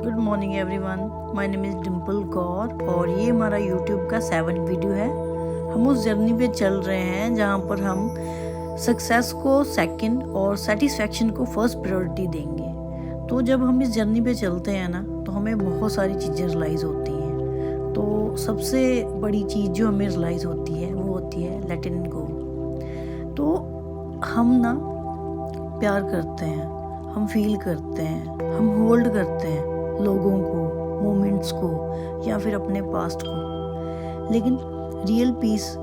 Good morning everyone, my name is Dimple Kaur और ये हमारा यूट्यूब का 7th वीडियो है। हम उस जर्नी पे चल रहे हैं जहाँ पर हम सक्सेस को सेकंड और सेटिस्फैक्शन को फर्स्ट प्रायोरिटी देंगे। तो जब हम इस जर्नी पे चलते हैं ना, तो हमें बहुत सारी चीज़ें रियलाइज़ होती हैं। तो सबसे बड़ी चीज़ जो हमें रियलाइज़ होती है वो होती है लेट इट गो। तो हम ना प्यार करते हैं, हम फील करते हैं, हम होल्ड करते हैं लोगों को, मोमेंट्स को या फिर अपने पास्ट को। लेकिन रियल पीस,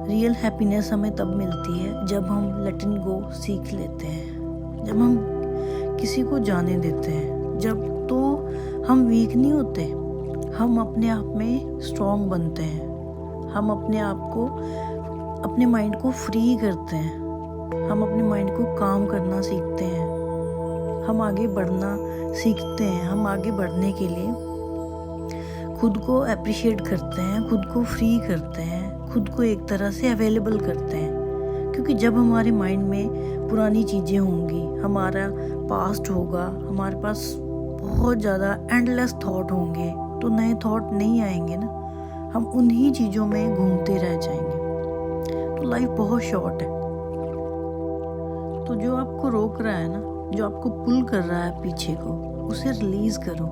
रियल हैप्पीनेस हमें तब मिलती है जब हम लेट इट गो सीख लेते हैं, जब हम किसी को जाने देते हैं। जब तो हम वीक नहीं होते, हम अपने आप में स्ट्रॉन्ग बनते हैं। हम अपने आप को, अपने माइंड को फ्री करते हैं। हम अपने माइंड को काम करना सीखते हैं। हम आगे बढ़ना सीखते हैं। हम आगे बढ़ने के लिए खुद को अप्रिशिएट करते हैं, खुद को फ्री करते हैं, खुद को एक तरह से अवेलेबल करते हैं। क्योंकि जब हमारे माइंड में पुरानी चीज़ें होंगी, हमारा पास्ट होगा, हमारे पास बहुत ज़्यादा एंडलेस थॉट होंगे, तो नए थॉट नहीं आएंगे ना। हम उन्हीं चीज़ों में घूमते रह जाएंगे। तो लाइफ बहुत शॉर्ट है। तो जो आपको रोक रहा है ना, जो आपको पुल कर रहा है पीछे को, उसे रिलीज करो।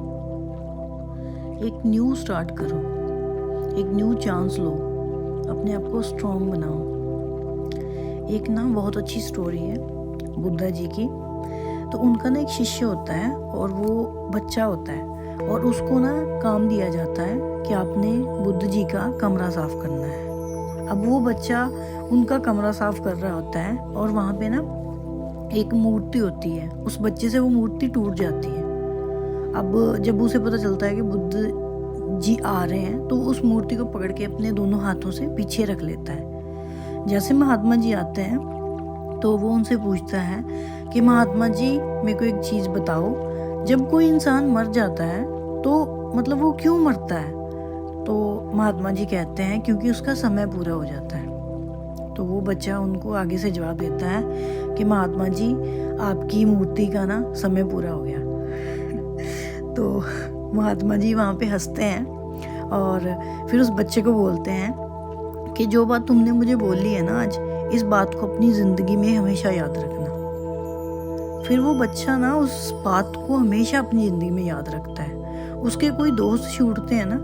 एक न्यू स्टार्ट करो, एक न्यू चांस लो, अपने आप को स्ट्रॉन्ग बनाओ। एक ना बहुत अच्छी स्टोरी है बुद्धा जी की। तो उनका ना एक शिष्य होता है और वो बच्चा होता है और उसको ना काम दिया जाता है कि आपने बुद्ध जी का कमरा साफ करना है। अब वो बच्चा उनका कमरा साफ कर रहा होता है और वहाँ पे ना एक मूर्ति होती है। उस बच्चे से वो मूर्ति टूट जाती है। अब जब उसे पता चलता है कि बुद्ध जी आ रहे हैं, तो उस मूर्ति को पकड़ के अपने दोनों हाथों से पीछे रख लेता है। जैसे महात्मा जी आते हैं तो वो उनसे पूछता है कि महात्मा जी, मेरे को एक चीज़ बताओ, जब कोई इंसान मर जाता है तो मतलब वो क्यों मरता है? तो महात्मा जी कहते हैं क्योंकि उसका समय पूरा हो जाता है। तो वो बच्चा उनको आगे से जवाब देता है कि महात्मा जी, आपकी मूर्ति का ना समय पूरा हो गया। तो महात्मा जी वहाँ पे हंसते हैं और फिर उस बच्चे को बोलते हैं कि जो बात तुमने मुझे बोली है ना आज, इस बात को अपनी ज़िंदगी में हमेशा याद रखना। फिर वो बच्चा ना उस बात को हमेशा अपनी ज़िंदगी में याद रखता है। उसके कोई दोस्त छूटते हैं ना,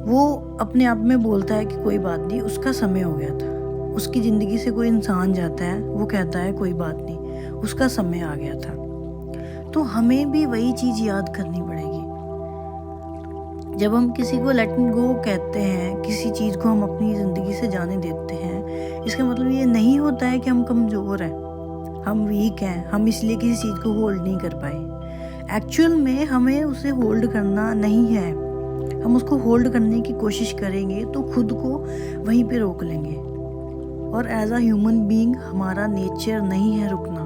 वो अपने आप में बोलता है कि कोई बात नहीं, उसका समय हो गया था। उसकी ज़िंदगी से कोई इंसान जाता है, वो कहता है कोई बात नहीं, उसका समय आ गया था। तो हमें भी वही चीज़ याद करनी पड़ेगी। जब हम किसी को लेट इट गो कहते हैं, किसी चीज़ को हम अपनी ज़िंदगी से जाने देते हैं, इसका मतलब ये नहीं होता है कि हम कमज़ोर हैं, हम वीक हैं, हम इसलिए किसी चीज़ को होल्ड नहीं कर पाए। एक्चुअल में हमें उसे होल्ड करना नहीं है। हम उसको होल्ड करने की कोशिश करेंगे तो खुद को वहीं पे रोक लेंगे। और एज अ ह्यूमन बीइंग हमारा नेचर नहीं है रुकना,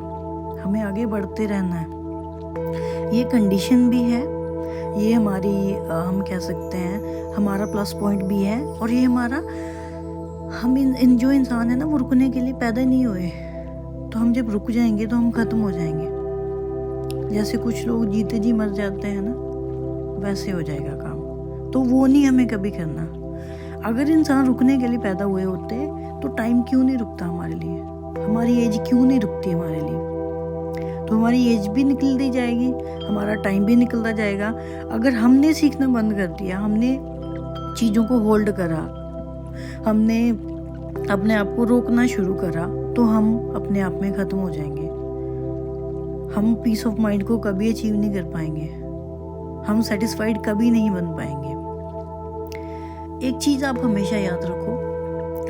हमें आगे बढ़ते रहना है। ये कंडीशन भी है, ये हमारी हम कह सकते हैं हमारा प्लस पॉइंट भी है। और ये हमारा, हम इन जो इंसान है ना, वो रुकने के लिए पैदा नहीं हुए। तो हम जब रुक जाएंगे तो हम ख़त्म हो जाएंगे। जैसे कुछ लोग जीते जी मर जाते हैं ना, वैसे हो जाएगा काम। तो वो नहीं हमें कभी करना। अगर इंसान रुकने के लिए पैदा हुए होते तो टाइम क्यों नहीं रुकता हमारे लिए, हमारी एज क्यों नहीं रुकती हमारे लिए? तो हमारी एज भी निकलती जाएगी, हमारा टाइम भी निकलता जाएगा। अगर हमने सीखना बंद कर दिया, हमने चीज़ों को होल्ड करा, हमने अपने आप को रोकना शुरू करा, तो हम अपने आप में ख़त्म हो जाएंगे। हम पीस ऑफ माइंड को कभी अचीव नहीं कर पाएंगे, हम सेटिस्फाइड कभी नहीं बन पाएंगे। एक चीज़ आप हमेशा याद रखो,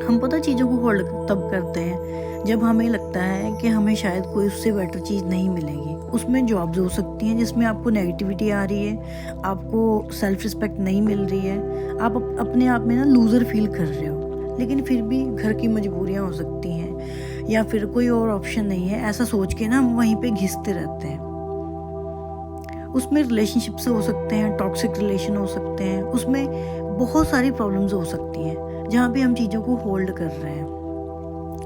हम पता चीज़ों को होल्ड तब करते हैं जब हमें लगता है कि हमें शायद कोई उससे बेटर चीज़ नहीं मिलेगी। उसमें जॉब्स हो सकती हैं जिसमें आपको नेगेटिविटी आ रही है, आपको सेल्फ रिस्पेक्ट नहीं मिल रही है, आप अपने आप में ना लूज़र फील कर रहे हो। लेकिन फिर भी घर की मजबूरियाँ हो सकती हैं या फिर कोई और ऑप्शन नहीं है, ऐसा सोच के ना हम वहीं पे घिसते रहते हैं। उसमें रिलेशनशिप से हो सकते हैं, टॉक्सिक रिलेशन हो सकते हैं, उसमें बहुत सारी प्रॉब्लम्स हो सकती हैं जहाँ पे हम चीज़ों को होल्ड कर रहे हैं।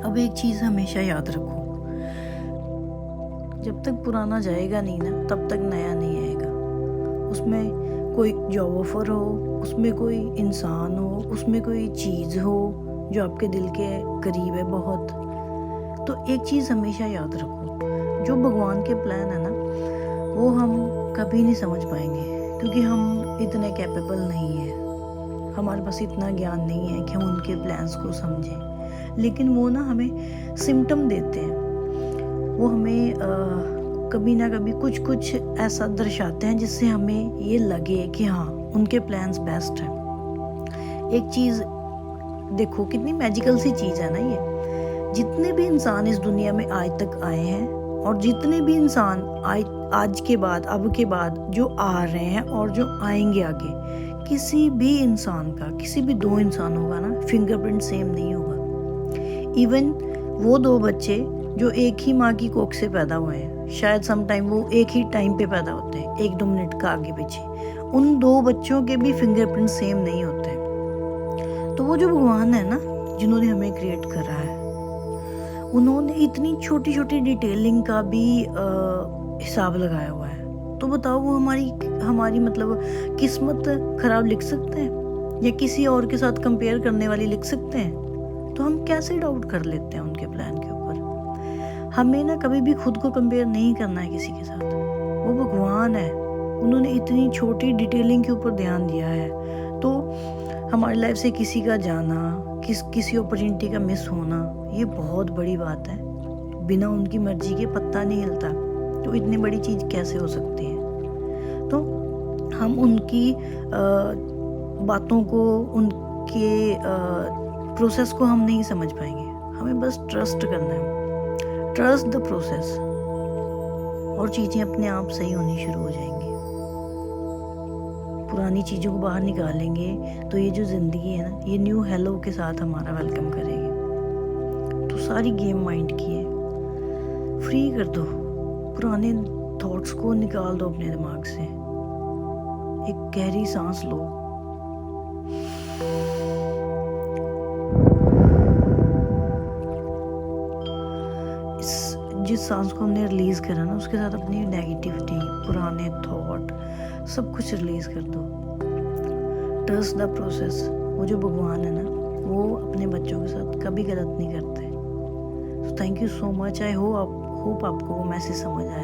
अब एक चीज़ हमेशा याद रखो, जब तक पुराना जाएगा नहीं ना, तब तक नया नहीं आएगा। उसमें कोई जॉब ऑफर हो, उसमें कोई इंसान हो, उसमें कोई चीज़ हो जो आपके दिल के करीब है बहुत, तो एक चीज़ हमेशा याद रखो, जो भगवान के प्लान है ना वो हम कभी नहीं समझ पाएंगे, क्योंकि हम इतने कैपेबल नहीं हैं, हमारे पास इतना ज्ञान नहीं है कि हम उनके प्लान्स को समझें। लेकिन वो ना हमें सिम्टम देते हैं, वो हमें कभी ना कभी कुछ कुछ ऐसा दर्शाते हैं जिससे हमें ये लगे कि हाँ उनके प्लान्स बेस्ट हैं। एक चीज़ देखो, कितनी मैजिकल सी चीज़ है ना ये। जितने भी इंसान इस दुनिया में आज तक आए हैं और जितने भी इंसान आज के बाद, अब के बाद जो आ रहे हैं और जो आएंगे आगे, किसी भी इंसान का, किसी भी दो इंसानों का ना फिंगरप्रिंट सेम नहीं होगा। इवन वो दो बच्चे जो एक ही माँ की कोख से पैदा हुए हैं, शायद सम टाइम वो एक ही टाइम पे पैदा होते हैं, 1-2 मिनट का आगे पीछे, उन दो बच्चों के भी फिंगरप्रिंट सेम नहीं होते हैं। तो वो जो भगवान है ना, जिन्होंने हमें क्रिएट करा है, उन्होंने इतनी छोटी छोटी डिटेलिंग का भी हिसाब लगाया हुआ है। तो बताओ वो हमारी मतलब किस्मत खराब लिख सकते हैं या किसी और के साथ कंपेयर करने वाली लिख सकते हैं? तो हम कैसे डाउट कर लेते हैं उनके प्लान के ऊपर। हमें ना कभी भी खुद को कंपेयर नहीं करना है किसी के साथ। वो भगवान है, उन्होंने इतनी छोटी डिटेलिंग के ऊपर ध्यान दिया है। तो हमारी लाइफ से किसी का जाना, किसी अपॉर्चुनिटी का मिस होना, ये बहुत बड़ी बात है। बिना उनकी मर्जी के पत्ता नहीं हिलता, तो इतनी बड़ी चीज़ कैसे हो सकती है? तो हम उनकी बातों को, उनके प्रोसेस को हम नहीं समझ पाएंगे। हमें बस ट्रस्ट करना है, ट्रस्ट द प्रोसेस, और चीज़ें अपने आप सही होनी शुरू हो जाएंगी। पुरानी चीज़ों को बाहर निकालेंगे तो ये जो ज़िंदगी है ना, ये न्यू हेलो के साथ हमारा वेलकम करेगी। तो सारी गेम माइंड की है, फ्री कर दो, पुराने थॉट्स को निकाल दो अपने दिमाग से। एक गहरी सांस लो, जिस सांस को हमने रिलीज करा ना, उसके साथ अपनी नेगेटिविटी, पुराने थॉट, सब कुछ रिलीज कर दो। Trust the process. वो जो भगवान है ना, वो अपने बच्चों के साथ कभी गलत नहीं करते। Thank you so much. I hope आपको वो मैसेज समझ आया।